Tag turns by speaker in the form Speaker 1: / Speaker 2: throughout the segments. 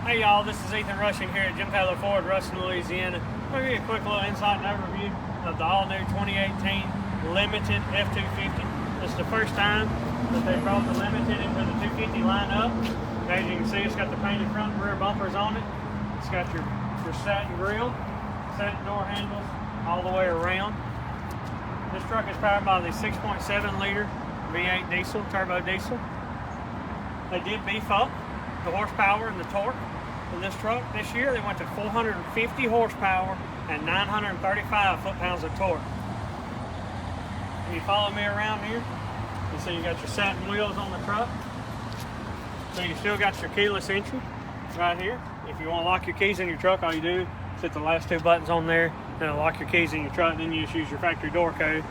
Speaker 1: Hey y'all, this is Ethan Rushing here at Jim Taylor Ford, Ruston, Louisiana. I'm going to give you a quick little insight and overview of the all-new 2018 Limited F-250. This is the first time that they brought the Limited into the 250 lineup. As you can see, it's got the painted front and rear bumpers on it. It's got your satin grille, satin door handles all the way around. This truck is powered by the 6.7 liter V8 diesel, turbo diesel. They did beef up the horsepower and the torque in this truck. This year they went to 450 horsepower and 935 foot-pounds of torque. If you follow me around here, you see you got your satin wheels on the truck. So you still got your keyless entry right here. If you want to lock your keys in your truck, all you do is hit the last two buttons on there and it'll lock your keys in your truck. Then you just use your factory door code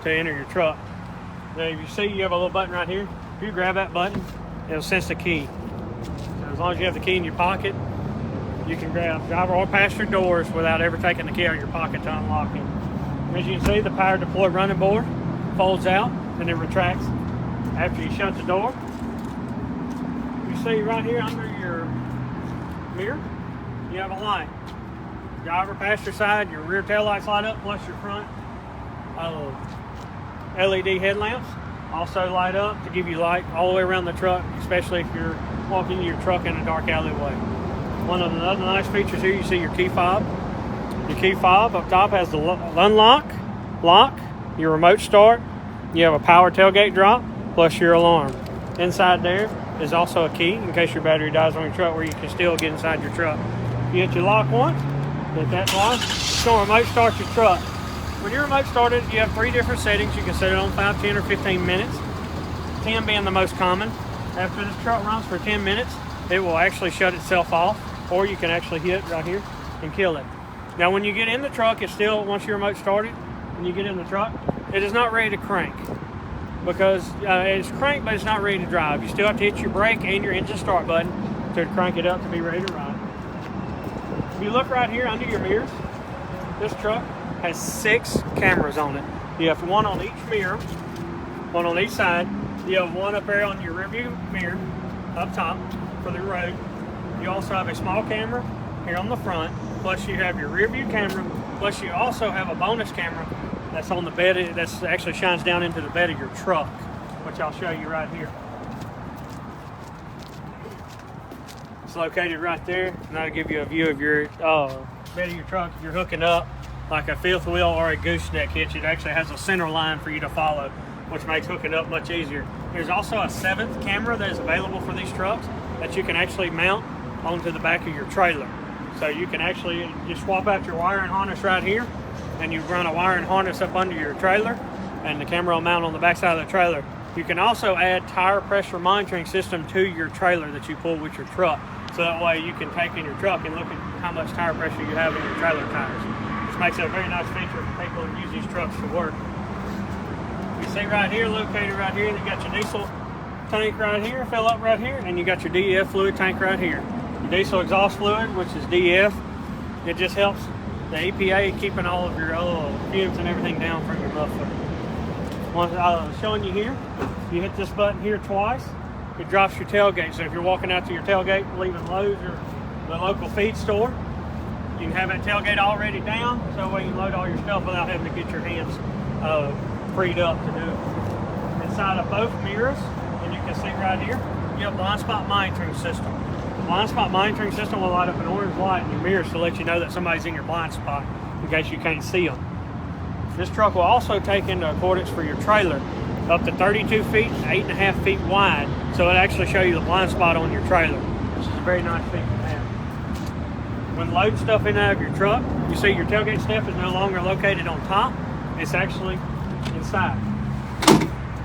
Speaker 1: to enter your truck. Now if you see you have a little button right here, if you grab that button, it'll sense the key. So as long as you have the key in your pocket, you can grab driver or passenger doors without ever taking the key out of your pocket to unlock it. As you can see, the power deployed running board folds out and it retracts after you shut the door. You see right here under your mirror, you have a light. Driver, passenger side, your rear tail lights light up, plus your front LED headlamps also light up to give you light all the way around the truck, especially if you're walking your truck in a dark alleyway. One of the other nice features here, you see your key fob. Your key fob up top has the unlock, lock, your remote start. You have a power tailgate drop, plus your alarm. Inside there is also a key in case your battery dies on your truck, where you can still get inside your truck. You hit your lock once, hit that lock, it's going to remote start your truck. When you remote start it, you have 3 different settings. You can set it on 5, 10, or 15 minutes. 10 being the most common. After this truck runs for 10 minutes, it will actually shut itself off, or you can actually hit right here and kill it. Now when you get in the truck, it's still, once you remote start it, when you get in the truck, it is not ready to crank, because it's cranked, but it's not ready to drive. You still have to hit your brake and your engine start button to crank it up to be ready to ride. If you look right here under your mirrors, this truck has 6 cameras on it. You have 1 on each mirror, 1 on each side. You have 1 up there on your rearview mirror up top for the road. You also have a small camera here on the front, plus you have your rear view camera, plus you also have a bonus camera that's on the bed, that actually shines down into the bed of your truck, which I'll show you right here. It's located right there, and that'll give you a view of your bed of your truck. If you're hooking up like a 5th wheel or a gooseneck hitch, it actually has a center line for you to follow, which makes hooking up much easier. There's also a 7th camera that is available for these trucks that you can actually mount onto the back of your trailer. So you can actually just swap out your wiring harness right here, and you run a wiring harness up under your trailer, and the camera will mount on the back side of the trailer. You can also add tire pressure monitoring system to your trailer that you pull with your truck. So that way you can take in your truck and look at how much tire pressure you have in your trailer tires. Which makes it a very nice feature for people who use these trucks to work. You see right here, located right here, you got your diesel tank right here, fill up right here, and you got your DEF fluid tank right here. Your diesel exhaust fluid, which is DEF, it just helps the EPA keeping all of your fumes and everything down from your muffler. Once showing you here, you hit this button here twice, it drops your tailgate. So if you're walking out to your tailgate, leaving Lowe's or the local feed store, you can have that tailgate already down, so that way you can load all your stuff without having to get your hands freed up to do it. Inside of both mirrors, and you can see right here, you have blind spot monitoring system. The blind spot monitoring system will light up an orange light in your mirrors to let you know that somebody's in your blind spot in case you can't see them. This truck will also take into accordance for your trailer up to 32 feet and 8.5 feet wide, so it'll actually show you the blind spot on your trailer, which is a very nice feature to have. When loading stuff in and out of your truck, you see your tailgate step is no longer located on top, it's actually inside.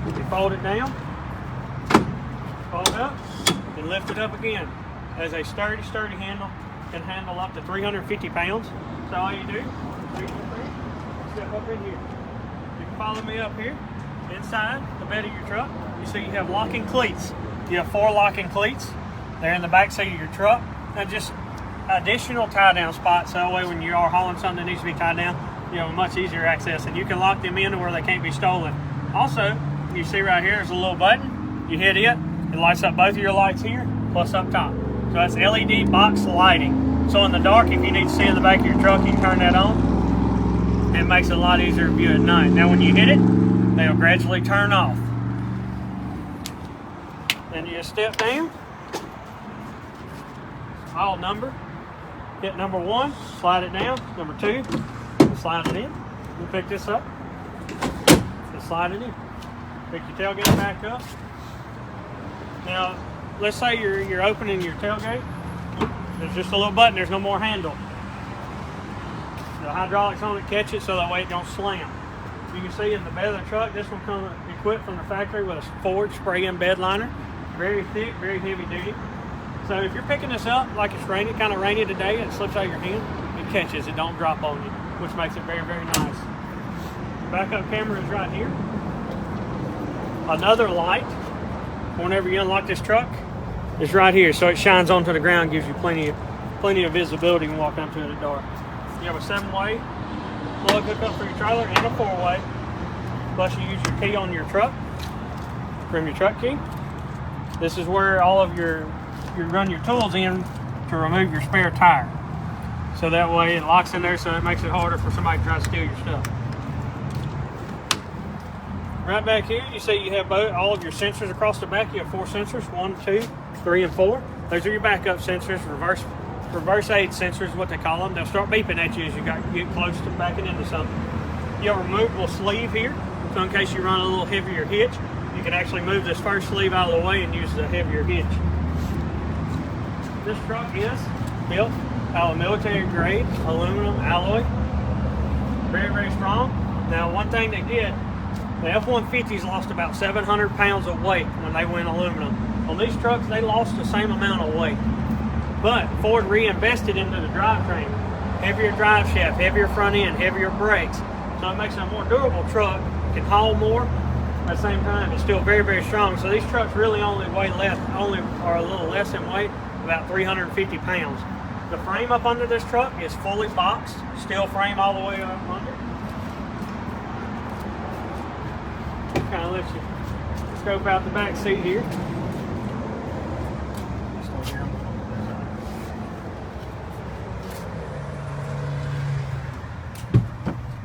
Speaker 1: You fold it down, fold it up, and lift it up again. It has a sturdy handle, can handle up to 350 pounds. So all you do is reach up there, step up in here. You can follow me up here. Inside the bed of your truck, you see you have locking cleats. You have 4 locking cleats. They're in the back seat of your truck. And just additional tie down spots, so that way when you are hauling something that needs to be tied down, you have a much easier access, and you can lock them in to where they can't be stolen. Also, you see right here, there's a little button. You hit it, it lights up both of your lights here, plus up top. So that's LED box lighting. So in the dark, if you need to see in the back of your truck, you can turn that on. It makes it a lot easier to view at night. Now when you hit it, they'll gradually turn off. Then you just step down. All number. Hit number 1, slide it down. Number 2, slide it in. You pick this up and slide it in. Pick your tailgate back up. Now, let's say you're opening your tailgate. There's just a little button. There's no more handle. The hydraulics on it catch it so that way it don't slam. You can see in the bed of the truck, this one comes equipped from the factory with a Ford spray-in bed liner. Very thick, very heavy duty. So if you're picking this up like it's raining, kind of rainy today, and it slips out of your hand, it catches, it don't drop on you, which makes it very, very nice. Backup camera is right here. Another light, whenever you unlock this truck, is right here. So it shines onto the ground, gives you plenty of visibility when walking up to it at dark. You have a 7-way plug hookup for your trailer and a 4-way. Plus you use your key on your truck, from your truck key. This is where all of you run your tools in to remove your spare tire. So that way it locks in there, so it makes it harder for somebody to try to steal your stuff. Right back here, you see you have all of your sensors across the back. You have 4 sensors, 1, 2, 3, and 4. Those are your backup sensors, reverse aid sensors, what they call them. They'll start beeping at you as you get close to backing into something. You have a removable sleeve here, so in case you run a little heavier hitch, you can actually move this first sleeve out of the way and use the heavier hitch. This truck is built out of military grade aluminum alloy. Very, very strong. Now, one thing they did, the F-150s lost about 700 pounds of weight when they went aluminum. On these trucks, they lost the same amount of weight. But Ford reinvested into the drivetrain. Heavier drive shaft, heavier front end, heavier brakes. So it makes it a more durable truck, can haul more. At the same time, it's still very, very strong. So these trucks really only are a little less in weight, about 350 pounds. The frame up under this truck is fully boxed, steel frame all the way up under. Kind of lets you scope out the back seat here.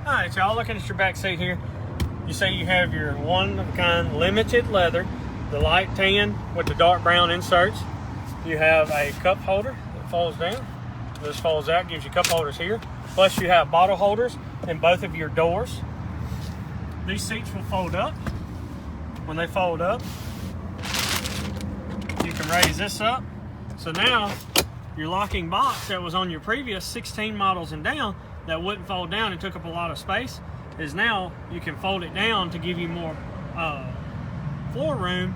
Speaker 1: Alright, y'all, looking at your back seat here, you see you have your one-of-a-kind limited leather, the light tan with the dark brown inserts. You have a cup holder that folds down. This folds out, gives you cup holders here. Plus you have bottle holders in both of your doors. These seats will fold up. When they fold up, you can raise this up. So now your locking box that was on your previous 16 models and down that wouldn't fold down and took up a lot of space is now you can fold it down to give you more floor room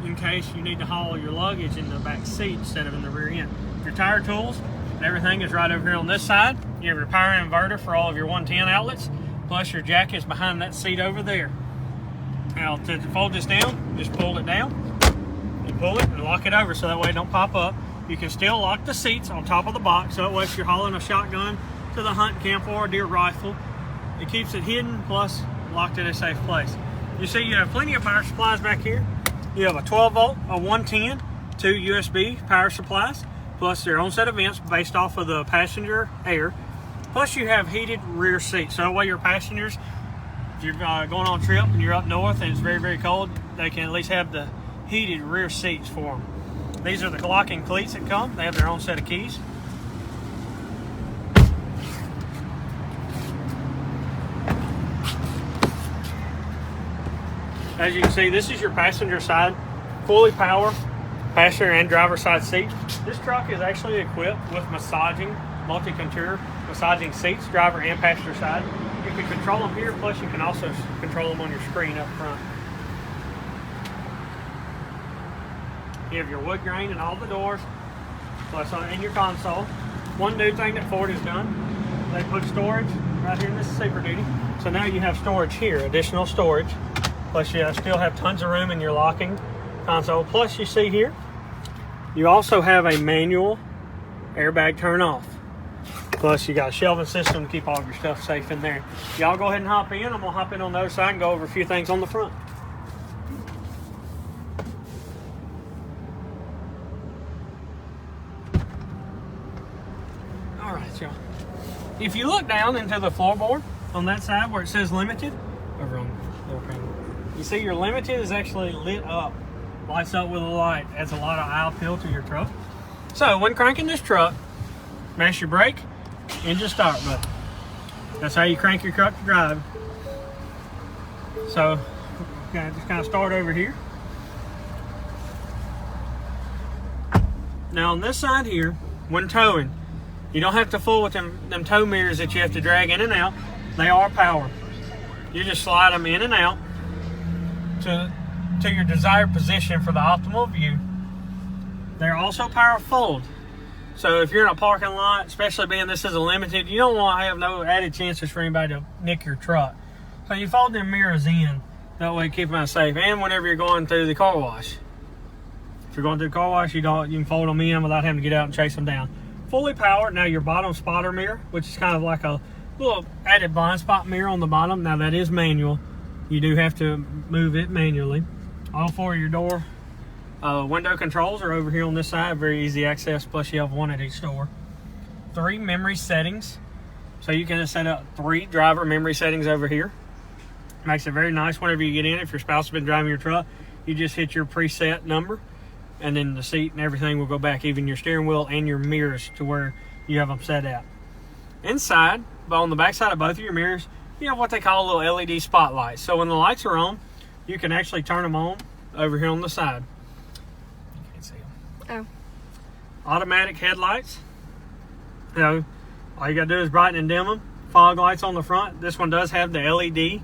Speaker 1: in case you need to haul your luggage in the back seat instead of in the rear end. Your tire tools and everything is right over here on this side. You have your power inverter for all of your 110 outlets, plus your jack is behind that seat over there. Now to fold this down, just pull it down and pull it and lock it over so that way it don't pop up. You can still lock the seats on top of the box, so that way if you're hauling a shotgun to the hunt camp or a deer rifle, it keeps it hidden plus locked in a safe place. You see you have plenty of power supplies back here. You have a 12 volt, a 110, 2 USB power supplies, plus their own set of vents based off of the passenger air. Plus you have heated rear seats, so that way your passengers, if you're going on a trip and you're up north and it's very, very cold, they can at least have the heated rear seats for them. These are the locking cleats that come. They have their own set of keys. As you can see, this is your passenger side, fully power, passenger and driver side seat. This truck is actually equipped with massaging, multi-contour massaging seats, driver and passenger side. You can control them here, plus you can also control them on your screen up front. You have your wood grain in all the doors, plus in your console. One new thing that Ford has done, they put storage right here, and this is Super Duty. So now you have storage here, additional storage. Plus you still have tons of room in your locking console. Plus you see here, you also have a manual airbag turn off. Plus you got a shelving system to keep all of your stuff safe in there. Y'all go ahead and hop in. I'm gonna hop in on the other side and go over a few things on the front. y'all. If you look down into the floorboard on that side where it says limited, over on the little panel, you see your limited is actually lit up. Lights up with a light. Adds a lot of eye appeal to your truck. So when cranking this truck, mash your brake, engine start button. That's how you crank your truck to drive. So just kind of start over here. Now on this side here, when towing, you don't have to fool with them tow mirrors that you have to drag in and out. They are power. You just slide them in and out to your desired position for the optimal view. They're also power fold. So if you're in a parking lot, especially being this is a limited, you don't want to have no added chances for anybody to nick your truck. So you fold them mirrors in. That way keep them safe. And whenever you're going through the car wash. If you're going through the car wash, you can fold them in without having to get out and chase them down. Fully powered. Now your bottom spotter mirror, which is kind of like a little added blind spot mirror on the bottom. Now that is manual. You do have to move it manually. All four of your door window controls are over here on this side. Very easy access, plus you have one at each door. 3 memory settings. So you can set up 3 driver memory settings over here. Makes it very nice whenever you get in. If your spouse has been driving your truck, you just hit your preset number, and then the seat and everything will go back, even your steering wheel and your mirrors to where you have them set at. Inside, but on the back side of both of your mirrors, you have what they call little LED spotlights. So when the lights are on, you can actually turn them on over here on the side. You can't see them. Oh. Automatic headlights. You know, all you gotta do is brighten and dim them. Fog lights on the front. This one does have the LED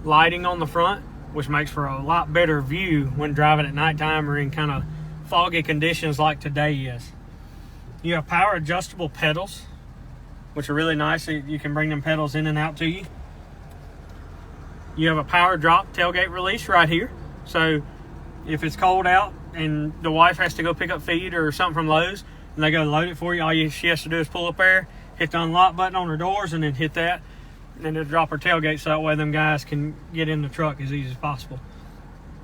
Speaker 1: lighting on the front, which makes for a lot better view when driving at nighttime or in kind of foggy conditions like today is. You have power adjustable pedals, which are really nice. You can bring them pedals in and out to you. You have a power drop tailgate release right here. So if it's cold out and the wife has to go pick up feed or something from Lowe's and they go load it for you, all she has to do is pull up there, hit the unlock button on her doors, and then hit that, and then it'll drop her tailgate so that way them guys can get in the truck as easy as possible.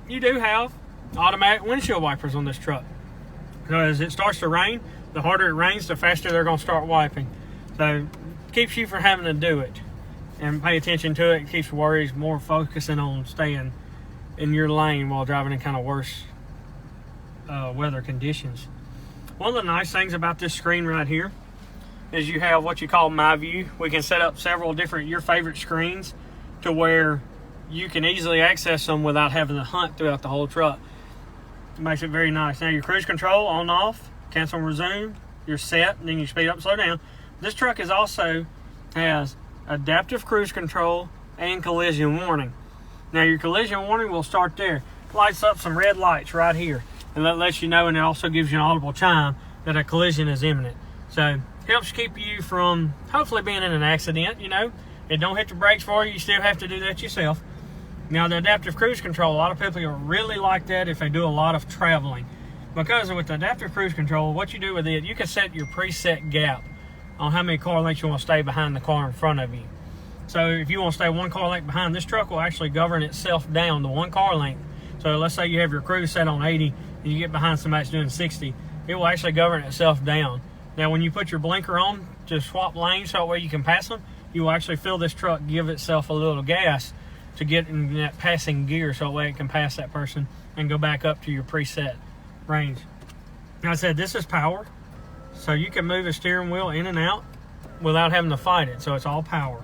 Speaker 1: You do have automatic windshield wipers on this truck. So as it starts to rain, the harder it rains, the faster they're going to start wiping. So it keeps you from having to do it and pay attention to it. It keeps worries more focusing on staying in your lane while driving in kind of worse weather conditions. One of the nice things about this screen right here is you have what you call My View. We can set up several different your favorite screens to where you can easily access them without having to hunt throughout the whole truck. It makes it very nice. Now your cruise control on off, cancel and resume, you're set, and then you speed up, slow down. This truck also has adaptive cruise control and collision warning. Now your collision warning will start there. Lights up some red lights right here, and that lets you know, and it also gives you an audible chime that a collision is imminent. So helps keep you from hopefully being in an accident. You know, it don't hit the brakes for you. You still have to do that yourself. Now the adaptive cruise control, a lot of people really like that if they do a lot of traveling, because with the adaptive cruise control, what you do with it, you can set your preset gap on how many car lengths you want to stay behind the car in front of you. So if you want to stay 1 car length behind, this truck will actually govern itself down to 1 car length. So let's say you have your cruise set on 80 and you get behind somebody that's doing 60, it will actually govern itself down. Now when you put your blinker on to swap lanes so that way you can pass them, you will actually feel this truck give itself a little gas to get in that passing gear so that way it can pass that person and go back up to your preset range. Like I said, this is power, so you can move the steering wheel in and out without having to fight it, so it's all power.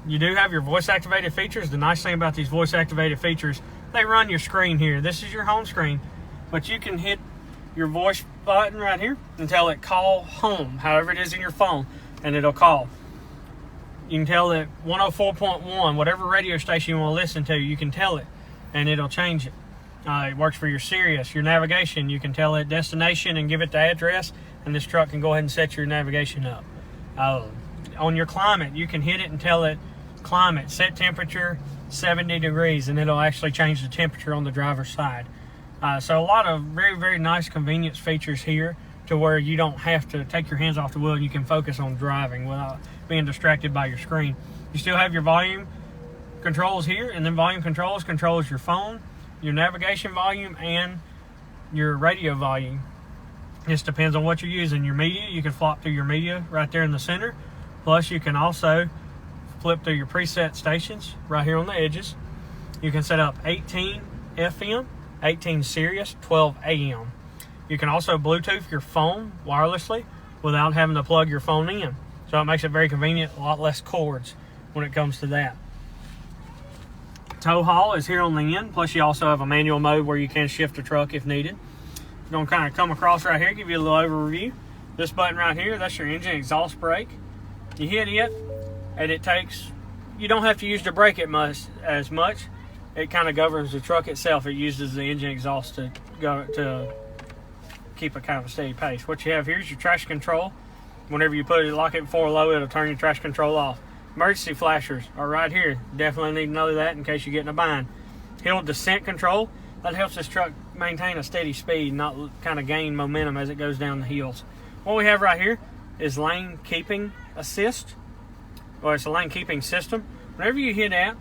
Speaker 1: You do have your voice activated features. The nice thing about these voice activated features, they run your screen here. This is your home screen, but you can hit your voice button right here and tell it call home, however it is in your phone, and it'll call. You can tell it 104.1, whatever radio station you want to listen to, you can tell it, and it'll change it. It works for your Sirius, your navigation. You can tell it destination and give it the address, and this truck can go ahead and set your navigation up. On your climate, you can hit it and tell it climate, set temperature 70 degrees, and it'll actually change the temperature on the driver's side. So a lot of very, very nice convenience features here to where you don't have to take your hands off the wheel and you can focus on driving without being distracted by your screen. You still have your volume controls here, and then volume controls controls your phone, your navigation volume, and your radio volume. Just depends on what you're using. Your media, you can flop through your media right there in the center. Plus, you can also flip through your preset stations right here on the edges. You can set up 18 FM, 18 Sirius, 12 AM. You can also Bluetooth your phone wirelessly without having to plug your phone in. So it makes it very convenient, a lot less cords when it comes to that. Tow haul is here on the end, plus you also have a manual mode where you can shift the truck if needed. You're going to kind of come across right here, give you a little overview. This button right here, that's your engine exhaust brake. You hit it, and it takes, you don't have to use the brake as much. It kind of governs the truck itself. It uses the engine exhaust to go to keep a kind of a steady pace. What you have here is your traction control. Whenever you put it, lock it before low, it'll turn your traction control off. Emergency flashers are right here. Definitely need to know that in case you get in a bind. Hill descent control, that helps this truck maintain a steady speed, not kind of gain momentum as it goes down the hills. What we have right here is lane keeping assist, or it's a lane keeping system. Whenever you hit that,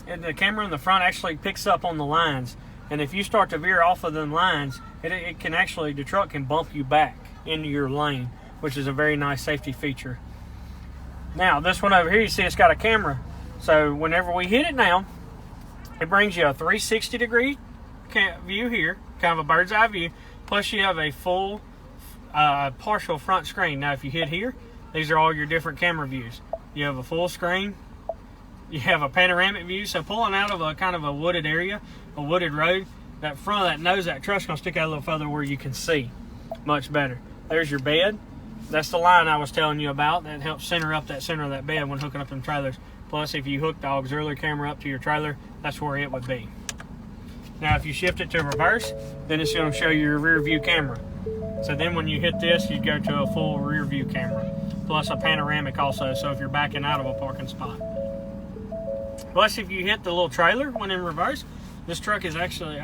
Speaker 1: and the camera in the front actually picks up on the lines, and if you start to veer off of them lines, it can actually, the truck can bump you back into your lane, which is a very nice safety feature. Now, this one over here, you see it's got a camera. So whenever we hit it now, it brings you a 360-degree view here, kind of a bird's eye view, plus you have a full partial front screen. Now, if you hit here, these are all your different camera views. You have a full screen, you have a panoramic view, so pulling out of a kind of a wooded area, a wooded road, that front of that nose, that truck's gonna stick out a little further where you can see much better. There's your bed. That's the line I was telling you about that helps center up that center of that bed when hooking up them trailers. Plus, if you hook the auxiliary camera up to your trailer, that's where it would be. Now, if you shift it to reverse, then it's going to show you your rear view camera. So then when you hit this, you go to a full rear view camera, plus a panoramic also, so if you're backing out of a parking spot. Plus, if you hit the little trailer when in reverse, this truck is actually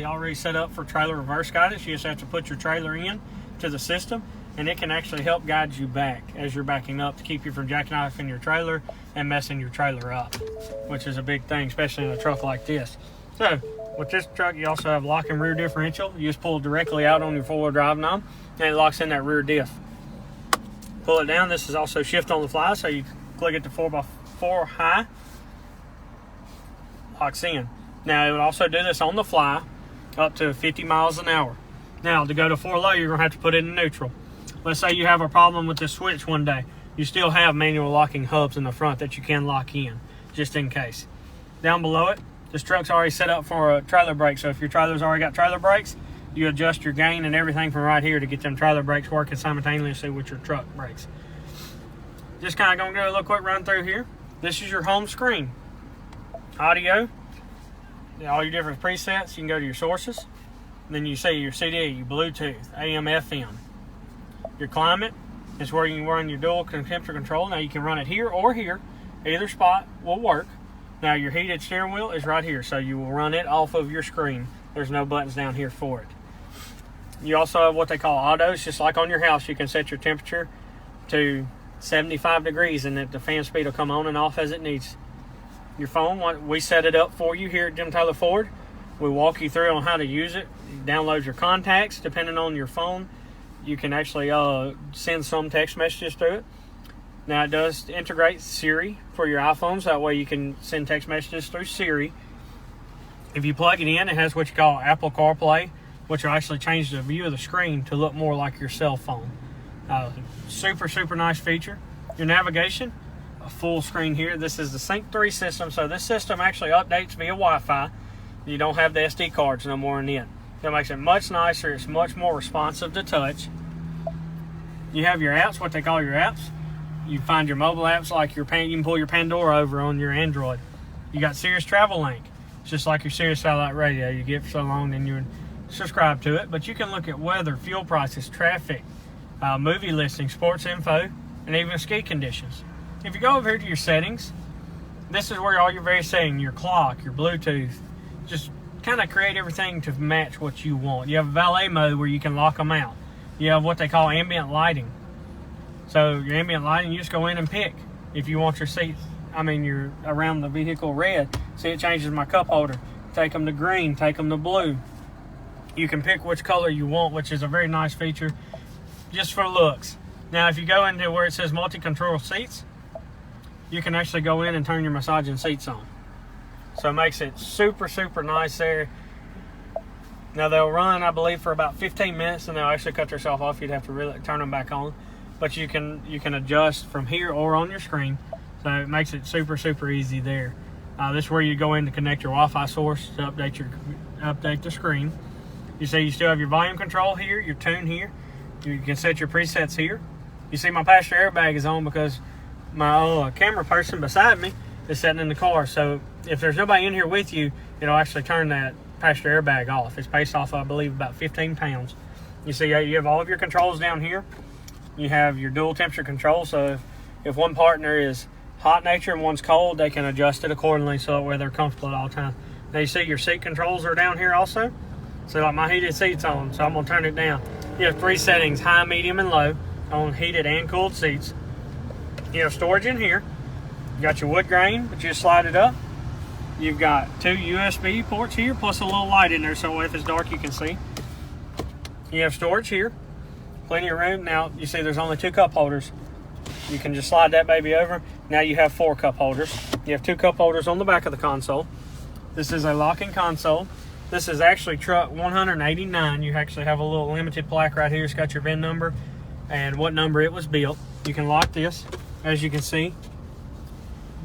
Speaker 1: already set up for trailer reverse guidance. You just have to put your trailer in to the system, and it can actually help guide you back as you're backing up to keep you from jackknifing your trailer and messing your trailer up, which is a big thing, especially in a truck like this. So, with this truck, you also have lock and rear differential. You just pull directly out on your four-wheel drive knob, and it locks in that rear diff. Pull it down. This is also shift on the fly, so you click it to 4x4 high, locks in. Now, it would also do this on the fly up to 50 miles an hour. Now, to go to 4 low, you're going to have to put it in neutral. Let's say you have a problem with this switch one day. You still have manual locking hubs in the front that you can lock in, just in case. Down below it, this truck's already set up for a trailer brake, so if your trailer's already got trailer brakes, you adjust your gain and everything from right here to get them trailer brakes working simultaneously with your truck brakes. Just kind of going to do a little quick run through here. This is your home screen. Audio, all your different presets. You can go to your sources. Then you see your CD, your Bluetooth, AM, FM. Your climate is where you can run your dual temperature control. Now you can run it here or here. Either spot will work. Now your heated steering wheel is right here, so you will run it off of your screen. There's no buttons down here for it. You also have what they call autos. Just like on your house, you can set your temperature to 75 degrees and the fan speed will come on and off as it needs. Your phone, we set it up for you here at Jim Taylor Ford. We walk you through on how to use it. You download your contacts depending on your phone. You can actually send some text messages through it. Now, it does integrate Siri for your iPhones. That way you can send text messages through Siri. If you plug it in, it has what you call Apple CarPlay, which will actually change the view of the screen to look more like your cell phone. Super, super nice feature. Your navigation, a full screen here. This is the Sync 3 system, so this system actually updates via Wi-Fi. You don't have the SD cards no more in it. That makes it much nicer. It's much more responsive to touch. You have your apps, what they call your apps. You find your mobile apps like you can pull your Pandora over on your Android. You got Sirius Travel Link. It's just like your Sirius Satellite Radio. You get it for so long and you subscribe to it. But you can look at weather, fuel prices, traffic, movie listings, sports info, and even ski conditions. If you go over here to your settings, this is where all your various settings, your clock, your Bluetooth, just kind of create everything to match what you want. You have valet mode where you can lock them out. You have what they call ambient lighting. So your ambient lighting, you just go in and pick. If you want your seats, you're around the vehicle red. See, it changes my cup holder. Take them to green, take them to blue. You can pick which color you want, which is a very nice feature. just for looks. Now, if you go into where it says multi-control seats, you can actually go in and turn your massaging seats on. So it makes it super, super nice there. Now, they'll run, I believe, for about 15 minutes, and they'll actually cut themselves off. You'd have to really turn them back on. But you can adjust from here or on your screen. So it makes it super, super easy there. This is where you go in to connect your Wi-Fi source to update the screen. You see you still have your volume control here, your tune here. You can set your presets here. You see my passenger airbag is on because my camera person beside me is sitting in the car. So if there's nobody in here with you, it'll actually turn that passenger airbag off. It's based off, I believe, about 15 pounds. You see you have all of your controls down here. You have your dual temperature control. So if one partner is hot nature and one's cold, they can adjust it accordingly so that way they're comfortable at all times. Now you see your seat controls are down here also. So like my heated seat's on, so I'm gonna turn it down. You have 3 settings, high, medium, and low on heated and cooled seats. You have storage in here. You got your wood grain, but you just slide it up. You've got 2 USB ports here, plus a little light in there so if it's dark you can see. You have storage here, plenty of room. Now you see there's only 2 cup holders. You can just slide that baby over. Now you have 4 cup holders. You have 2 cup holders on the back of the console. This is a locking console. This is actually truck 189. You actually have a little limited plaque right here. It's got your VIN number and what number it was built. You can lock this, as you can see.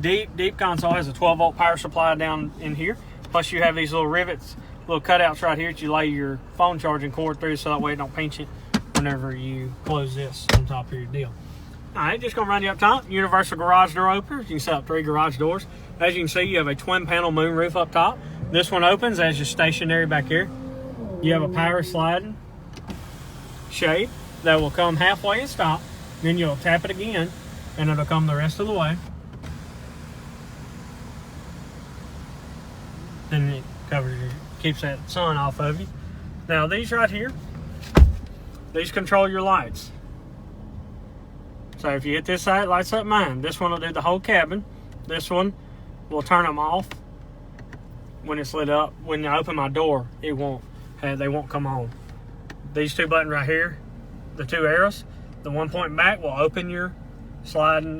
Speaker 1: Deep console has a 12 volt power supply down in here. Plus you have these little rivets, little cutouts right here that you lay your phone charging cord through so that way it don't pinch it whenever you close this on top of your deal. Alright, just gonna run you up top. Universal garage door openers. You can set up 3 garage doors. As you can see, you have a twin panel moonroof up top. This one opens as your stationary back here. You have a power sliding shade that will come halfway and stop. Then you'll tap it again and it'll come the rest of the way. And it covers your, keeps that sun off of you. Now these right here, these control your lights. So if you hit this side, it lights up mine. This one will do the whole cabin. This one will turn them off when it's lit up. When I open my door, they won't come on. These 2 buttons right here, the 2 arrows, the one pointing back will open your sliding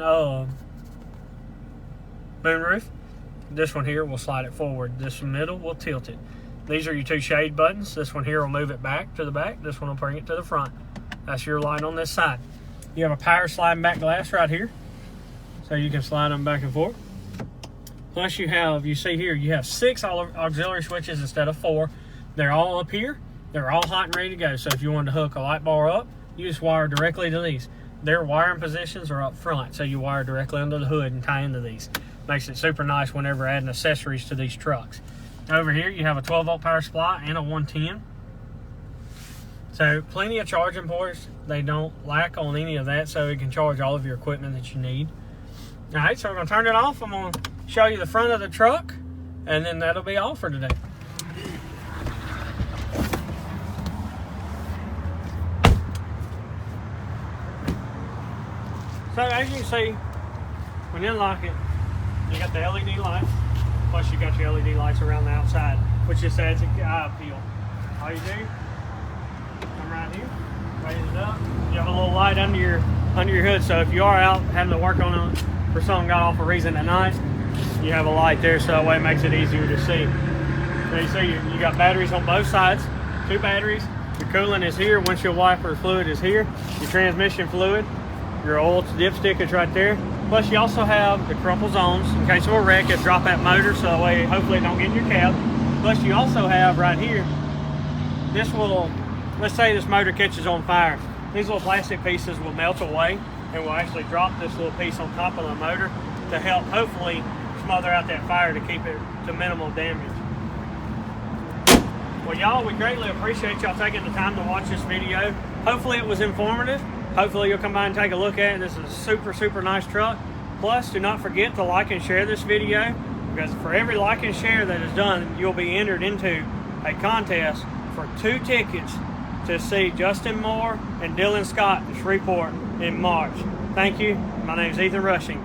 Speaker 1: moonroof. This one here will slide it forward. This middle will tilt it. These are your 2 shade buttons. This one here will move it back to the back. This one will bring it to the front. That's your light on this side. You have a power sliding back glass right here, so you can slide them back and forth. Plus you see here, you have 6 auxiliary switches instead of 4. They're all up here. They're all hot and ready to go. So if you wanted to hook a light bar up, you just wire directly to these. Their wiring positions are up front, so you wire directly under the hood and tie into these. Makes it super nice whenever adding accessories to these trucks. Over here, you have a 12 volt power supply and a 110. So plenty of charging ports. They don't lack on any of that, so it can charge all of your equipment that you need. All right, so we're gonna turn it off. I'm gonna show you the front of the truck, and then that'll be all for today. So as you can see, when you unlock it, you got the LED lights, plus you got your LED lights around the outside, which just adds an eye appeal. All you do, come right here, raise it up. You have a little light under your hood, so if you are out having to work on it for some got off a reason at night, you have a light there, so that way it makes it easier to see. So you see you got batteries on both sides, 2 batteries. Your coolant is here, windshield wiper fluid is here, your transmission fluid, your oil dipstick is right there. Plus you also have the crumple zones in case of a wreck. It'll drop that motor so that way hopefully it don't get in your cab. Plus you also have right here, this will, let's say this motor catches on fire. These little plastic pieces will melt away and will actually drop this little piece on top of the motor to help hopefully smother out that fire to keep it to minimal damage. Well y'all, we greatly appreciate y'all taking the time to watch this video. Hopefully it was informative. Hopefully you'll come by and take a look at it. This is a super, super nice truck. Plus, do not forget to like and share this video, because for every like and share that is done, you'll be entered into a contest for 2 tickets to see Justin Moore and Dylan Scott in Shreveport in March. Thank you. My name is Ethan Rushing.